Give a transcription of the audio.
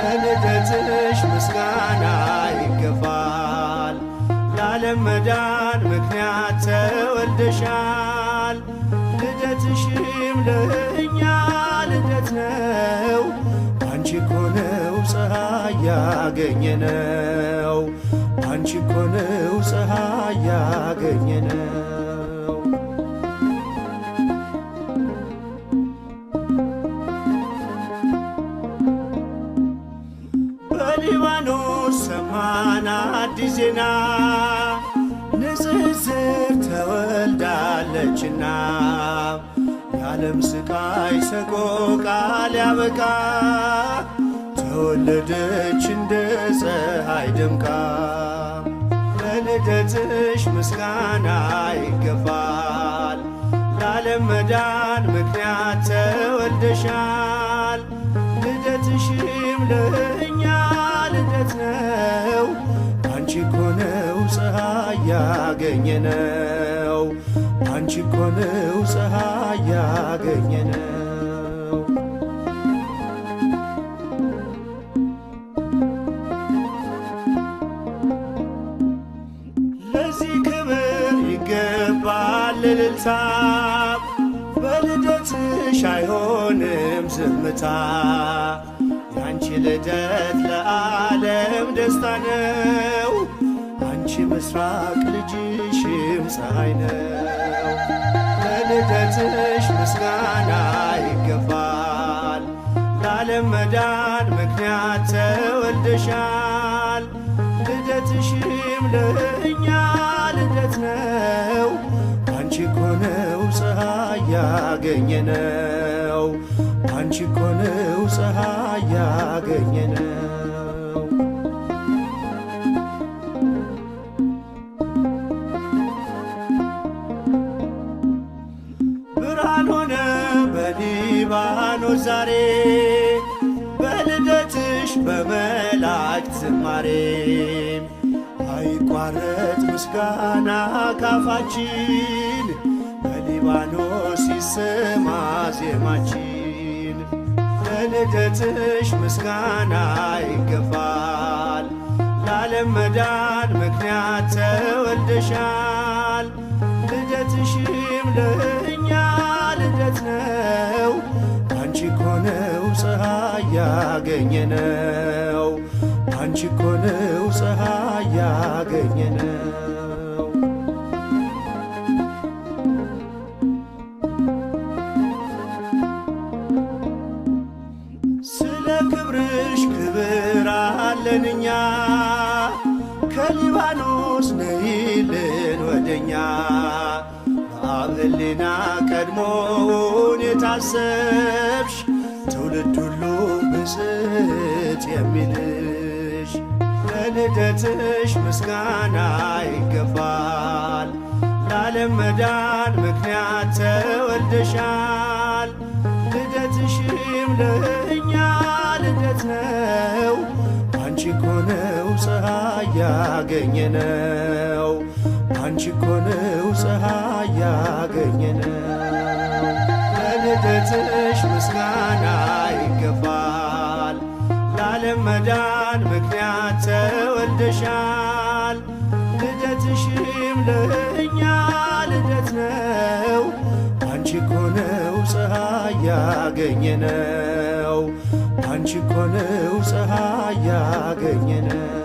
ለልደትሽ ምስጋና ይገባል። ለዓለም መዳን ምክንያት ተወልደሻል። ልደትሽም ለእኛ ልደት ነው። አንቺ እኮ ነው ፀሐይ ያገኘነው። አንቺ እኮ ነው ፀሐይ ያገኘነው። በሊባኖስ ሰማን አዲስ ዜና ንጽጽር ተወልዳለችና የዓለም ስቃይ ሰቆቃ ሊያበቃ ተወለደች እንደ ፀሐይ ደምቃ። ለልደትሽ ምስጋና ይገባል። ለዓለም መዳን ምክንያት ተወልደሻል። ልደትሽም ለእኛ ልደት ነው። አንቺ እኮ ነው ፀሐይ ያገኘነው። አንቺ እኮ ነው ፀሐይ ያገኘነው። ለዚህ ክብር ይገባል እልልታ። በልደትሽ አይሆንም ዝምታ። ያንቺ ልደት ለዓለም ደስታ ነው። አንቺ ምስራቅ ልጅሽም ፀሐይ ነው። ለልደትሽ ምስጋና ይገባል። ለዓለም መዳን ምክንያት ተወልደሻል። ልደትሽም ለእኛ ልደት ነው። አንቺ እኮ ነው ፀሐይ ያገኘነው። አንቺ እኮ ነው ፀሐይ ያገኘነው። ብርሃን ሆነ በሊባኖስ ዛሬ በልደትሽ በመላእክት ዝማሬ። አይቋረጥ ምስጋና ካፋችን በሊባኖስ ይሰማ ዜማችን። ለልደትሽ ምስጋና ይገባል። ለዓለም መዳን ምክንያት ተወልደሻል። ልደትሽም ለእኛ ልደት ነው። አንቺ እኮ ነው ፀሐይ ያገኘነው። አንቺ እኮ ነው ፀሐይ ያገኘነው። ስለ ክብርሽ ክብር አለን እኛ። ከሊባኖስ ነይልን ወደኛ። በአብ ሕሊና ቀድሞውን የታሰብሽ ትውልድ ሁሉ ብፅዕት የሚልሽ። ለልደትሽ ምስጋና ይገባል። ለዓለም መዳን ምክንያት ተወልደሻል። ልደትሽም ለእኛ ልደት ነው። አንቺ እኮ ነው ፀሐይ ያገኘነው። አንቺ እኮ ነው ፀሐይ ያገኘነው። ለልደትሽ ምስጋና ይገባል። ለዓለም መዳን ምክንያት ተወልደሻል። ልደትሽም ለእኛ ልደት ነው። አንቺ እኮ ነው ፀሐይ ያገኘነው። አንቺ እኮ ነው ፀሐይ ያገኘነው።